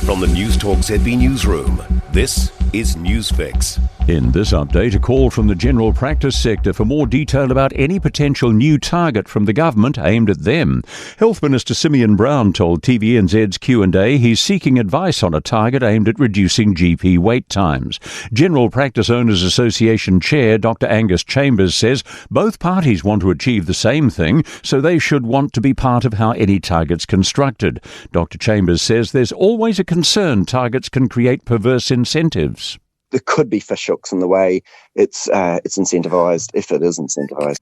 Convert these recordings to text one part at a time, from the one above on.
From the Newstalk ZB newsroom, this is Newsfix. In this update, a call from the general practice sector for more detail about any potential new target from the government aimed at them. Health Minister Simeon Brown told TVNZ's Q&A he's seeking advice on a target aimed at reducing GP wait times. General Practice Owners Association Chair Dr. Angus Chambers says both parties want to achieve the same thing, so they should want to be part of how any target's constructed. Dr. Chambers says there's always a concern targets can create perverse incentives. There could be fish hooks in the way it's incentivised, if it is incentivised.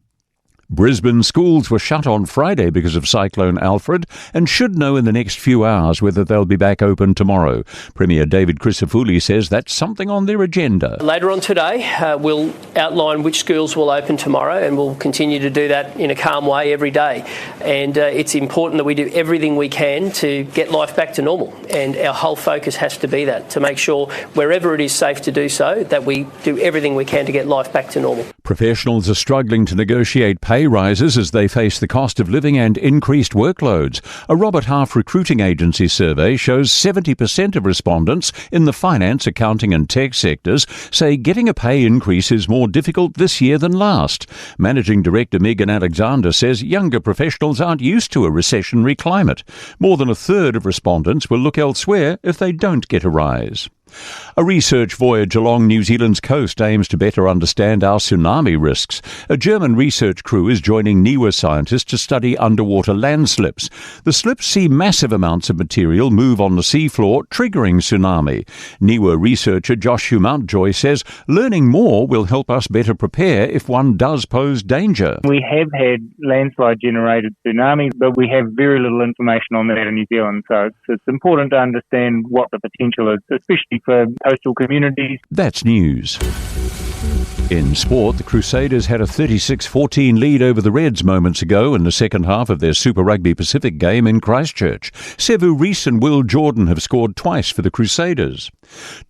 Brisbane schools were shut on Friday because of Cyclone Alfred and should know in the next few hours whether they'll be back open tomorrow. Premier David Crisafulli says that's something on their agenda. Later on today, we'll outline which schools will open tomorrow, and we'll continue to do that in a calm way every day. And it's important that we do everything we can to get life back to normal. And our whole focus has to be that, to make sure wherever it is safe to do so, that we do everything we can to get life back to normal. Professionals are struggling to negotiate pay rises as they face the cost of living and increased workloads. A Robert Half recruiting agency survey shows 70% of respondents in the finance, accounting and tech sectors say getting a pay increase is more difficult this year than last. Managing Director Megan Alexander says younger professionals aren't used to a recessionary climate. More than a third of respondents will look elsewhere if they don't get a rise. A research voyage along New Zealand's coast aims to better understand our tsunami risks. A German research crew is joining NIWA scientists to study underwater landslips. The slips see massive amounts of material move on the seafloor, triggering tsunami. NIWA researcher Joshua Mountjoy says learning more will help us better prepare if one does pose danger. We have had landslide-generated tsunamis, but we have very little information on that in New Zealand, so it's important to understand what the potential is, especially for coastal communities. That's news. In sport, the Crusaders had a 36-14 lead over the Reds moments ago in the second half of their Super Rugby Pacific game in Christchurch. Sevu Reece and Will Jordan have scored twice for the Crusaders.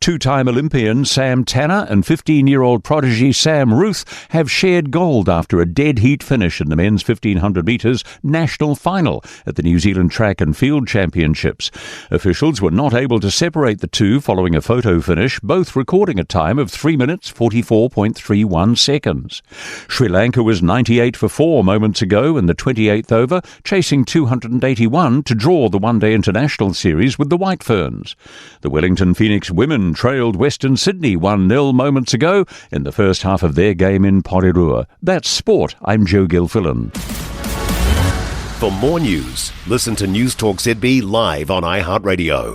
Two-time Olympian Sam Tanner and 15-year-old prodigy Sam Ruth have shared gold after a dead heat finish in the men's 1500 metres national final at the New Zealand Track and Field Championships. Officials were not able to separate the two following a photo finish, both recording a time of 3 minutes 44.31 seconds. Sri Lanka was 98 for 4 moments ago in the 28th over, chasing 281 to draw the one-day international series with the White Ferns. The Wellington Phoenix women trailed Western Sydney 1-0 moments ago in the first half of their game in Porirua. That's sport. I'm Joe Gilfillan. For more news, listen to Newstalk ZB live on iHeartRadio.